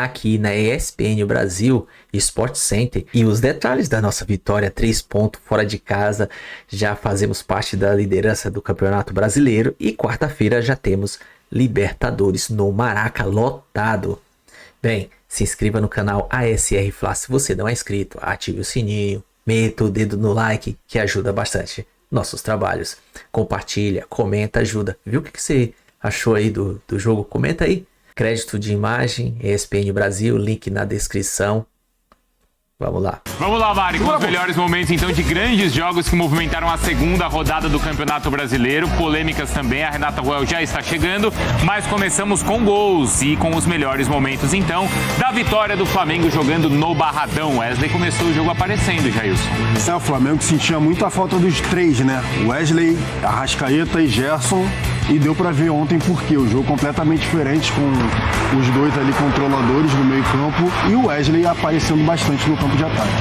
aqui na ESPN Brasil Sport Center. E os detalhes da nossa vitória, 3 pontos fora de casa, já fazemos parte da liderança do Campeonato Brasileiro e quarta-feira já temos Libertadores no Maraca lotado. Bem, se inscreva no canal ASR Fla se você não é inscrito, ative o sininho, meta o dedo no like que ajuda bastante nossos trabalhos. Compartilha, comenta, ajuda. Viu o que você achou aí do jogo? Comenta aí. Crédito de imagem, ESPN Brasil, link na descrição. Vamos lá. Vamos lá, Mari, com os melhores momentos então de grandes jogos que movimentaram a segunda rodada do Campeonato Brasileiro. Polêmicas também, a Renata Ruel já está chegando, mas começamos com gols e com os melhores momentos então da vitória do Flamengo jogando no Barradão. Wesley começou o jogo aparecendo, Jailson. O Flamengo sentia muito a falta dos três, né? Wesley, Arrascaeta e Gerson. E deu pra ver ontem porque o jogo completamente diferente, com os dois ali controladores no meio campo e o Wesley aparecendo bastante no campo de ataque.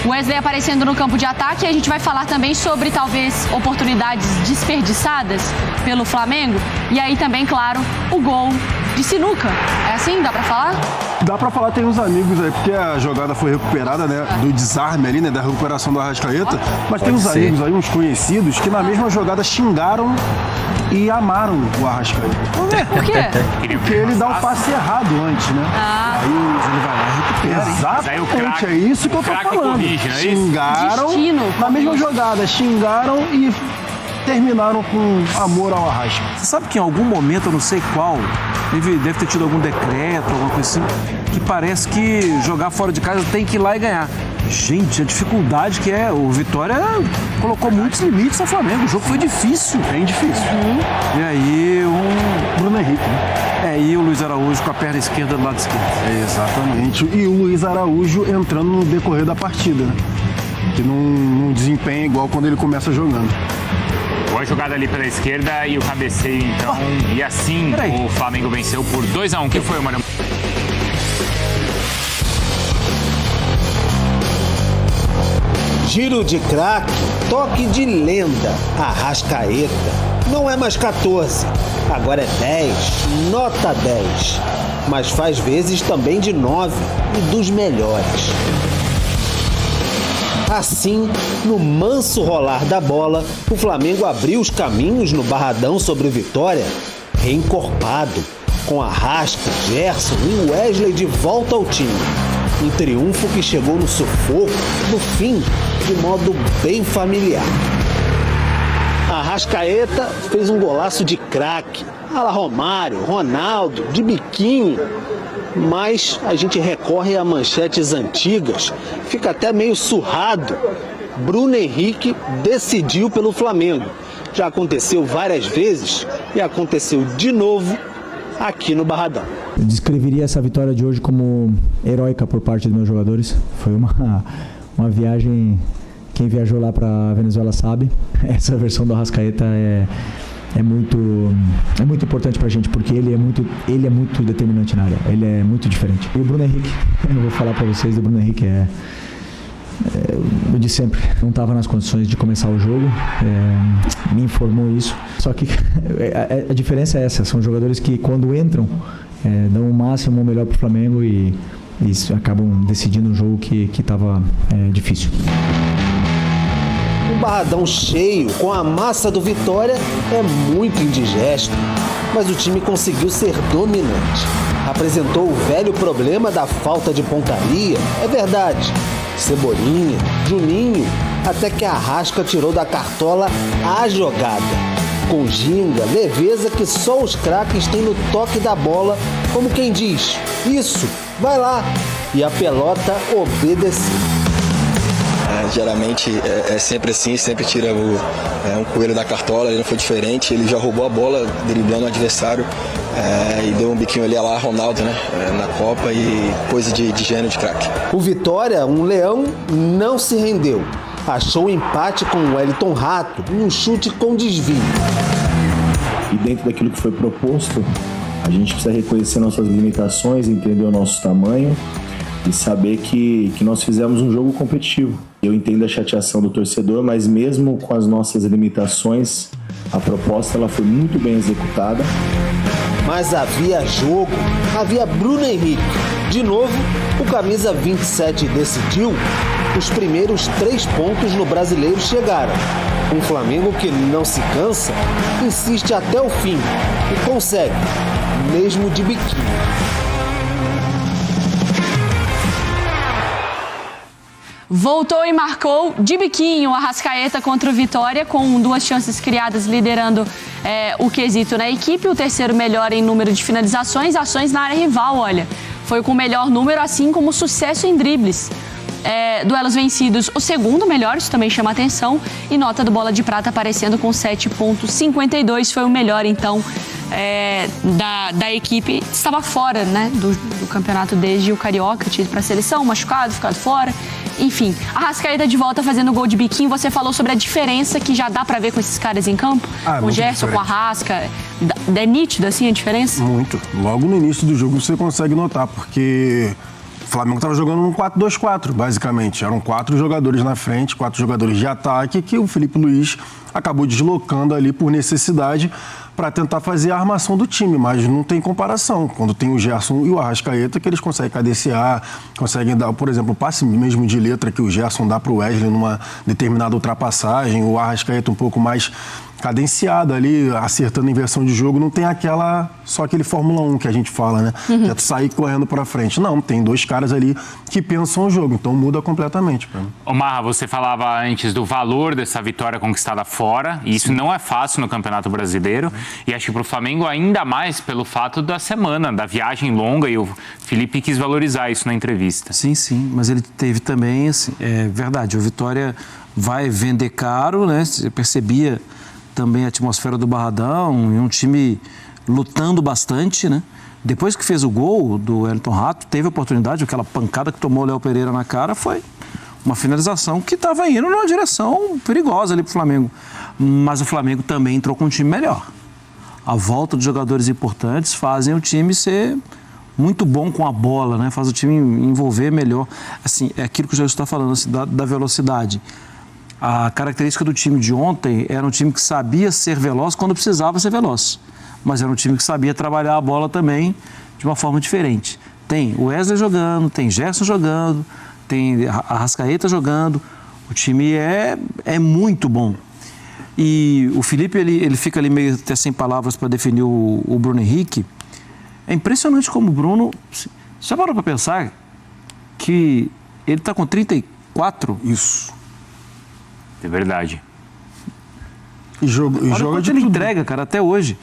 Wesley aparecendo no campo de ataque, e a gente vai falar também sobre talvez oportunidades desperdiçadas pelo Flamengo. E aí também, claro, o gol de sinuca. É assim? Dá pra falar? Dá pra falar, tem uns amigos aí, porque a jogada foi recuperada, né? Do desarme ali, né? Da recuperação do Arrascaeta. Mas tem uns amigos aí, uns conhecidos, que na mesma jogada xingaram e amaram o Arrascaeta. Por quê? Porque ele dá o passe errado antes, né? Aí ele vai lá e recupera. Exatamente, é isso que eu tô falando. Corrige, não é isso? Xingaram, Destino. na mesma jogada, xingaram e terminaram com amor ao Arrasca. Você sabe que em algum momento, eu não sei qual, deve ter tido algum decreto, alguma coisa assim, que parece que jogar fora de casa tem que ir lá e ganhar. Gente, a dificuldade que é, o Vitória colocou muitos limites ao Flamengo, o jogo foi difícil. Bem difícil. E aí Bruno Henrique, né? e o Luiz Araújo com a perna esquerda do lado esquerdo. Exatamente. E o Luiz Araújo entrando no decorrer da partida, né? Que não desempenha igual quando ele começa jogando. Boa jogada ali pela esquerda e o cabeceio então. E assim o Flamengo venceu por 2-1. Que foi, Mário? Giro de craque, toque de lenda, Arrascaeta. Não é mais 14, agora é 10, nota 10. Mas faz vezes também de 9 e dos melhores. Assim, no manso rolar da bola, o Flamengo abriu os caminhos no Barradão sobre o Vitória, reencorpado, com Arrasca, Gerson e Wesley de volta ao time. Um triunfo que chegou no sufoco, no fim, de modo bem familiar. Arrascaeta fez um golaço de craque, a la Romário, Ronaldo, de biquinho. Mas a gente recorre a manchetes antigas, fica até meio surrado. Bruno Henrique decidiu pelo Flamengo. Já aconteceu várias vezes e aconteceu de novo aqui no Barradão. Eu descreveria essa vitória de hoje como heróica por parte dos meus jogadores. Foi uma viagem, quem viajou lá para Venezuela sabe. Essa versão do Arrascaeta é muito importante pra gente, porque ele é muito determinante na área, ele é muito diferente. E o Bruno Henrique, eu vou falar pra vocês, o Bruno Henrique eu disse sempre, não estava nas condições de começar o jogo, me informou isso, só que a diferença é essa, são jogadores que quando entram, dão o máximo, o melhor pro Flamengo e acabam decidindo um jogo que estava difícil. O Barradão cheio, com a massa do Vitória, é muito indigesto. Mas o time conseguiu ser dominante. Apresentou o velho problema da falta de pontaria, é verdade. Cebolinha, Juninho, até que a Arrasca tirou da cartola a jogada. Com ginga, leveza que só os craques têm no toque da bola, como quem diz, isso, vai lá. E a pelota obedeceu. Geralmente é sempre assim, sempre tira um coelho da cartola, ele não foi diferente, ele já roubou a bola driblando o adversário e deu um biquinho ali lá, Ronaldo, né, na Copa e coisa de gênio de craque. O Vitória, um leão, não se rendeu. Achou o empate com o Wellington Rato, um chute com desvio. E dentro daquilo que foi proposto, a gente precisa reconhecer nossas limitações, entender o nosso tamanho e saber que nós fizemos um jogo competitivo. Eu entendo a chateação do torcedor, mas mesmo com as nossas limitações, a proposta ela foi muito bem executada. Mas havia jogo, havia Bruno Henrique. De novo, o camisa 27 decidiu. Os primeiros 3 pontos no Brasileiro chegaram. Um Flamengo que não se cansa, insiste até o fim e consegue, mesmo de biquinho. Voltou e marcou de biquinho o Arrascaeta contra o Vitória, com 2 chances criadas, liderando o quesito na equipe. O terceiro melhor em número de finalizações, ações na área rival, olha. Foi com o melhor número, assim como sucesso em dribles. Duelos vencidos, o segundo melhor, isso também chama atenção. E nota do Bola de Prata aparecendo com 7,52, foi o melhor, então, da equipe. Estava fora, né, do campeonato desde o Carioca, tinha ido para a seleção, machucado, ficado fora. Enfim, a Arrascaeta de volta fazendo gol de biquinho. Você falou sobre a diferença que já dá pra ver com esses caras em campo? Com o Gerson, com a Arrasca. É nítido, assim, a diferença? Muito. Logo no início do jogo você consegue notar, porque o Flamengo estava jogando num 4-2-4, basicamente. Eram 4 jogadores na frente, 4 jogadores de ataque, que o Felipe Luiz acabou deslocando ali por necessidade para tentar fazer a armação do time, mas não tem comparação. Quando tem o Gerson e o Arrascaeta, que eles conseguem cadenciar, conseguem dar, por exemplo, o passe mesmo de letra que o Gerson dá para o Wesley numa determinada ultrapassagem, o Arrascaeta um pouco mais cadenciado ali, acertando inversão de jogo, não tem só aquele Fórmula 1 que a gente fala, né? Que é tu sair correndo pra frente. Não, tem 2 caras ali que pensam o jogo, então muda completamente. Ô Marra, você falava antes do valor dessa vitória conquistada fora, e isso não é fácil no Campeonato Brasileiro, e acho que pro Flamengo ainda mais pelo fato da semana, da viagem longa, e o Felipe quis valorizar isso na entrevista. Sim, mas ele teve também, assim, é verdade, o Vitória vai vender caro, né? Você percebia também a atmosfera do Barradão e um time lutando bastante, né? Depois que fez o gol do Wellington Rato, teve a oportunidade, aquela pancada que tomou o Léo Pereira na cara, foi uma finalização que estava indo numa direção perigosa ali pro Flamengo. Mas o Flamengo também entrou com um time melhor. A volta de jogadores importantes fazem o time ser muito bom com a bola, né? Faz o time envolver melhor. Assim, é aquilo que o Jesus está falando, assim, da velocidade. A característica do time de ontem era um time que sabia ser veloz quando precisava ser veloz. Mas era um time que sabia trabalhar a bola também de uma forma diferente. Tem o Wesley jogando, tem Gerson jogando, tem a Arrascaeta jogando. O time é muito bom. E o Felipe, ele fica ali meio até sem palavras para definir o Bruno Henrique. É impressionante como o Bruno... Já parou para pensar que ele está com 34? Isso. É verdade. E joga de ele tudo. Entrega, cara, até hoje.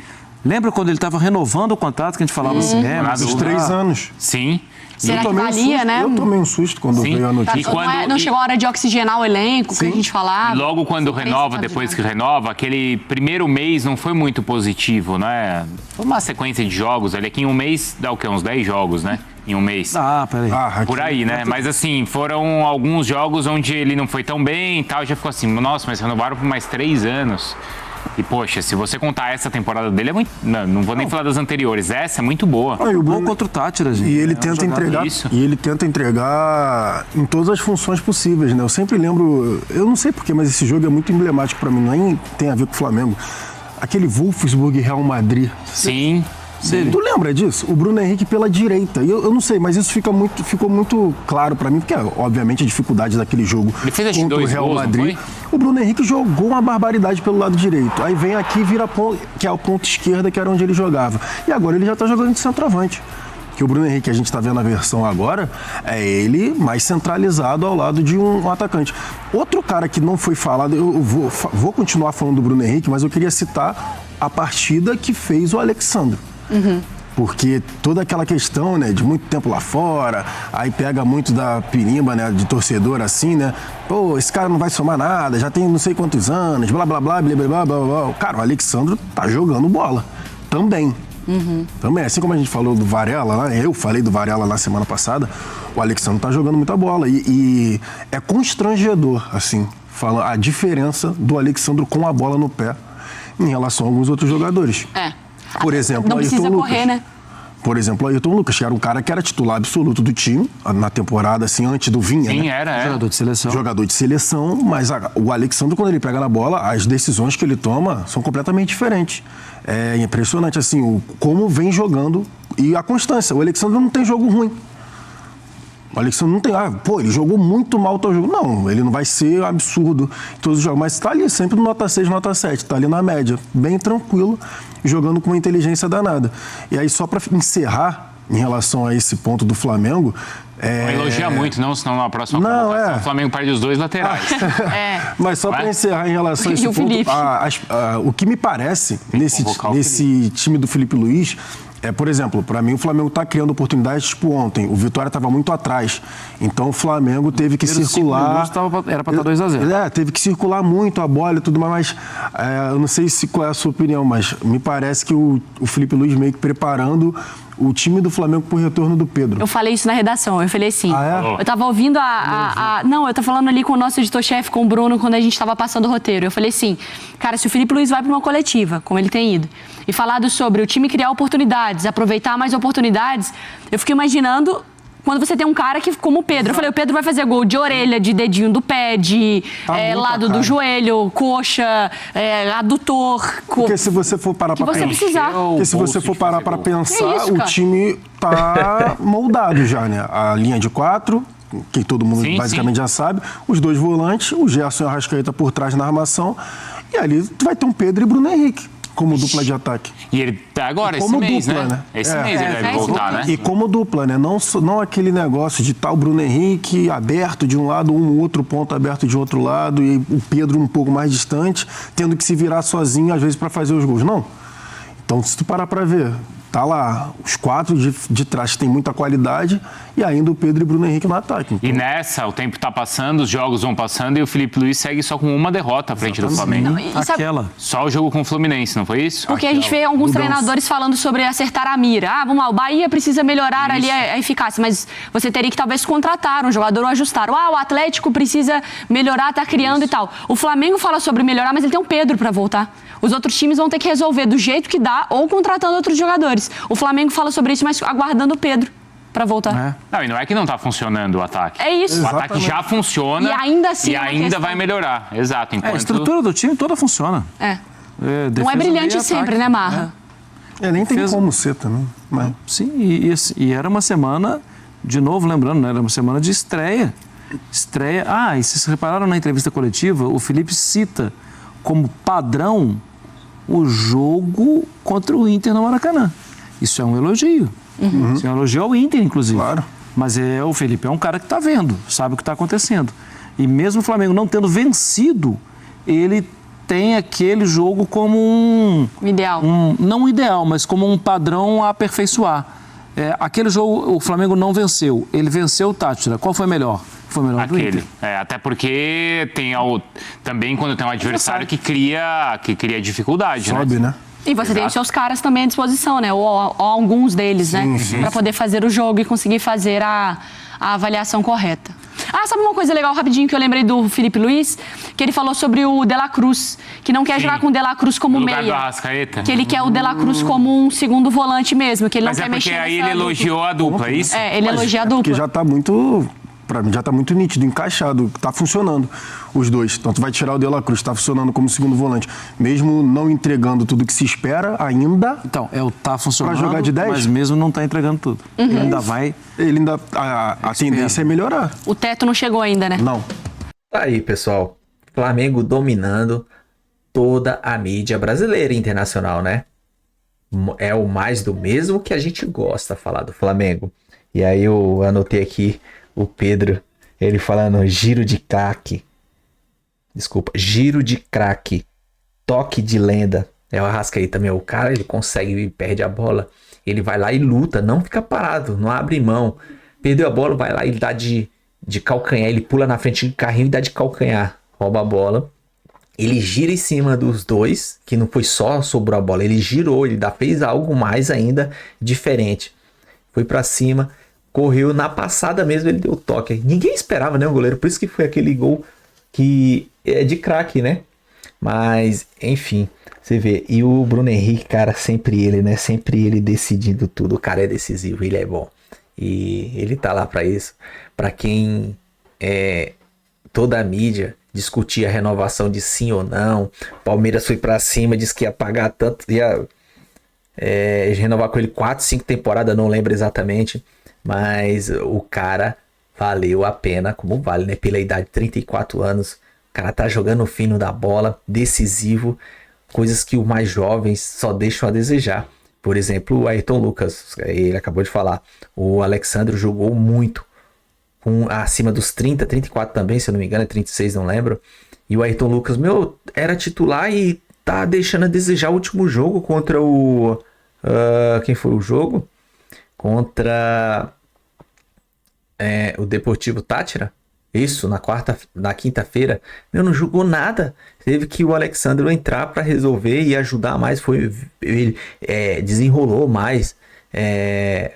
Lembra quando ele estava renovando o contrato que a gente falava assim? Mas dos 3 anos. Sim. Será que valia, né? Eu tomei um susto quando veio a notícia. Não chegou a hora de oxigenar o elenco, que a gente falava. Logo quando renova, depois que renova, aquele primeiro mês não foi muito positivo, né? Foi uma sequência de jogos ali, que em um mês dá o quê? Uns 10 jogos, né? Em um mês. Peraí. Por aí, né? Mas assim, foram alguns jogos onde ele não foi tão bem e tal, já ficou assim, nossa, mas renovaram por mais 3 anos. E, poxa, se você contar essa temporada dele, é muito... Não vou nem falar das anteriores. Essa é muito boa. O Bruno contra o Tátira, gente. E ele tenta entregar em todas as funções possíveis, né? Eu sempre lembro... Eu não sei porquê, mas esse jogo é muito emblemático pra mim. Nem tem a ver com o Flamengo. Aquele Wolfsburg e Real Madrid. Sim. Tu lembra disso? O Bruno Henrique pela direita. Eu não sei, mas isso ficou muito claro pra mim, porque, obviamente, a dificuldade daquele jogo contra o Real Madrid. O Bruno Henrique jogou uma barbaridade pelo lado direito. Aí vem aqui e vira que é a ponta esquerda, que era onde ele jogava. E agora ele já tá jogando de centroavante. Que o Bruno Henrique, a gente tá vendo a versão agora, é ele mais centralizado ao lado de um atacante. Outro cara que não foi falado, eu vou continuar falando do Bruno Henrique, mas eu queria citar a partida que fez o Alexandre. Porque toda aquela questão, né, de muito tempo lá fora, aí pega muito da pirimba, né, de torcedor assim, né? Pô, esse cara não vai somar nada, já tem não sei quantos anos, blá, blá, blá, blá, blá, blá, blá, blá. Cara, o Alexandre tá jogando bola também. Também, assim como a gente falou do Varela, né? Eu falei do Varela na semana passada, o Alexandre tá jogando muita bola. E é constrangedor, assim, a diferença do Alexandre com a bola no pé em relação a alguns outros jogadores. Por exemplo, não precisa correr, né? Por exemplo, o Ayrton Lucas, que era um cara que era titular absoluto do time na temporada, assim, antes do Vinha. Sim, né? era. Jogador de seleção. Jogador de seleção, mas o Alexandre, quando ele pega na bola, as decisões que ele toma são completamente diferentes. É impressionante, assim, como vem jogando e a constância. O Alexandre não tem jogo ruim. O Alexandre não tem... ele jogou muito mal o teu jogo. Não, ele não vai ser absurdo em todos os jogos, mas tá ali sempre no nota 6, nota 7, tá ali na média, bem tranquilo, jogando com uma inteligência danada. E aí, só para encerrar, em relação a esse ponto do Flamengo... Não elogia muito, não, senão na próxima colocação o Flamengo perde os 2 laterais. Mas só para encerrar em relação a esse ponto, o que me parece nesse time do Felipe Luiz por exemplo, para mim o Flamengo está criando oportunidades tipo ontem. O Vitória estava muito atrás. Então o Flamengo teve que circular. Era para estar 2-0. Teve que circular muito a bola e tudo mais. Eu não sei qual é a sua opinião, mas me parece que o Felipe Luiz meio que preparando o time do Flamengo pro retorno do Pedro. Eu falei isso na redação, eu falei assim. Eu tava ouvindo Não, eu tô falando ali com o nosso editor-chefe, com o Bruno, quando a gente tava passando o roteiro. Eu falei assim, cara, se o Felipe Luiz vai pra uma coletiva, como ele tem ido, e falado sobre o time criar oportunidades, aproveitar mais oportunidades, eu fiquei imaginando quando você tem um cara que, como o Pedro, eu falei, o Pedro vai fazer gol de orelha, de dedinho do pé, de lado do joelho, coxa, adutor. Porque se você for parar pra pensar... Porque se você for parar pra pensar, o time tá moldado já, né? A linha de 4, que todo mundo basicamente já sabe, os 2 volantes, o Gerson e o Arrascaeta por trás na armação, e ali tu vai ter um Pedro e Bruno Henrique como dupla de ataque. E ele tá agora, esse mês, dupla, né? Esse mês ele deve voltar, né? E como dupla, né? Não aquele negócio de tal Bruno Henrique aberto de um lado, outro ponto aberto de outro lado, e o Pedro um pouco mais distante, tendo que se virar sozinho, às vezes, para fazer os gols. Não. Então, se tu parar para ver, tá lá os 4 de trás que tem muita qualidade e ainda o Pedro e Bruno Henrique no ataque. Então... E nessa, o tempo tá passando, os jogos vão passando e o Felipe Luiz segue só com uma derrota à frente do Flamengo. Só o jogo com o Fluminense, não foi isso? Porque a gente vê alguns treinadores falando sobre acertar a mira. Vamos lá, o Bahia precisa melhorar ali a eficácia, mas você teria que talvez contratar um jogador ou ajustar. O Atlético precisa melhorar, tá criando e tal. O Flamengo fala sobre melhorar, mas ele tem um Pedro para voltar. Os outros times vão ter que resolver do jeito que dá ou contratando outros jogadores. O Flamengo fala sobre isso, mas aguardando o Pedro para voltar. Não, e não é que não tá funcionando o ataque. É isso. O ataque já funciona e ainda assim vai melhorar. Exato. A estrutura do time toda funciona. Não é brilhante sempre, né, Marra? Nem tem como ser também. Mas... Sim, e era uma semana, de novo lembrando, né, era uma semana de estreia. E vocês repararam na entrevista coletiva, o Felipe cita como padrão o jogo contra o Inter no Maracanã. Isso é um elogio. Isso é um elogio ao Inter, inclusive. Claro. Mas o Felipe é um cara que está vendo, sabe o que está acontecendo. E mesmo o Flamengo não tendo vencido, ele tem aquele jogo como um ideal. Não um ideal, mas como um padrão a aperfeiçoar. Aquele jogo o Flamengo não venceu. Ele venceu o Tátira. Qual foi melhor? Foi melhor do Inter. Até porque tem também quando tem um adversário que cria dificuldade. Sobe, né? E você tem os seus caras também à disposição, né? Ou alguns deles, né? Para poder fazer o jogo e conseguir fazer a avaliação correta. Sabe uma coisa legal, rapidinho, que eu lembrei do Felipe Luiz? Que ele falou sobre o De La Cruz, que não quer jogar com o De La Cruz como meia. Do Arrascaeta. Que ele quer o De La Cruz como um segundo volante mesmo, que ele não quer mexer nessa Mas é porque aí ele elogiou a dupla, é isso? Ele elogia a dupla. Porque já tá muito... Pra mim já tá muito nítido, encaixado, tá funcionando os dois. Então tu vai tirar o De La Cruz, tá funcionando como segundo volante. Mesmo não entregando tudo que se espera ainda. Então, tá funcionando, pra jogar de 10, mas mesmo não tá entregando tudo. Ele ainda vai... A tendência é melhorar. O teto não chegou ainda, né? Não. Tá aí, pessoal. Flamengo dominando toda a mídia brasileira e internacional, né? É o mais do mesmo que a gente gosta de falar do Flamengo. E aí eu anotei aqui o Pedro, ele falando giro de craque. Desculpa, giro de craque. Toque de lenda. É o Arrascaeta também. O cara, ele consegue, perde a bola. Ele vai lá e luta, não fica parado, não abre mão. Perdeu a bola, vai lá e dá de calcanhar. Ele pula na frente do carrinho e dá de calcanhar. Rouba a bola. Ele gira em cima dos dois, que não foi só sobrou a bola. Ele girou, ele fez algo mais ainda diferente. Foi pra cima. Correu na passada mesmo, ele deu toque. Ninguém esperava, né, o goleiro? Por isso que foi aquele gol que é de craque, né? Mas, enfim, você vê. E o Bruno Henrique, cara, sempre ele, né? Sempre ele decidindo tudo. O cara é decisivo, ele é bom. E ele tá lá pra isso. Pra quem toda a mídia discutia a renovação de sim ou não. Palmeiras foi pra cima, disse que ia pagar tanto, ia renovar com ele 4, 5 temporadas, não lembro exatamente. Mas o cara valeu a pena, como vale, né? Pela idade, 34 anos. O cara tá jogando fino da bola, decisivo. Coisas que os mais jovens só deixam a desejar. Por exemplo, o Ayrton Lucas, ele acabou de falar. O Alexandre jogou muito. Acima dos 30, 34 também, se eu não me engano, é 36, não lembro. E o Ayrton Lucas, era titular e tá deixando a desejar o último jogo contra o... quem foi o jogo? Contra o Deportivo Táchira. Isso, na quinta-feira. Não jogou nada. Teve que o Alexandre entrar para resolver e ajudar mais. Ele desenrolou mais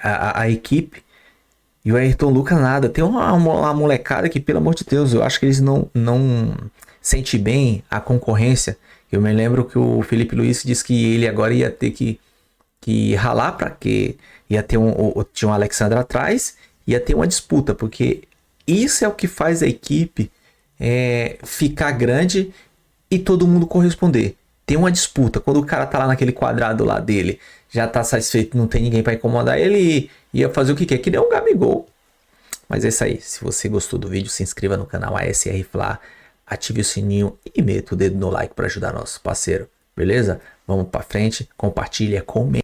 a equipe. E o Ayrton Lucas nada. Tem uma molecada que, pelo amor de Deus, eu acho que eles não sentem bem a concorrência. Eu me lembro que o Felipe Luiz disse que ele agora ia ter que ralar para que ia ter tinha um Alexandre atrás, ia ter uma disputa, porque isso é o que faz a equipe ficar grande e todo mundo corresponder. Tem uma disputa. Quando o cara tá lá naquele quadrado lá dele, já tá satisfeito, não tem ninguém para incomodar ele, ia fazer o que quer, que nem um Gabigol. Mas é isso aí. Se você gostou do vídeo, se inscreva no canal ASR Fla, ative o sininho e meta o dedo no like para ajudar nosso parceiro. Beleza? Vamos para frente. Compartilha, comenta.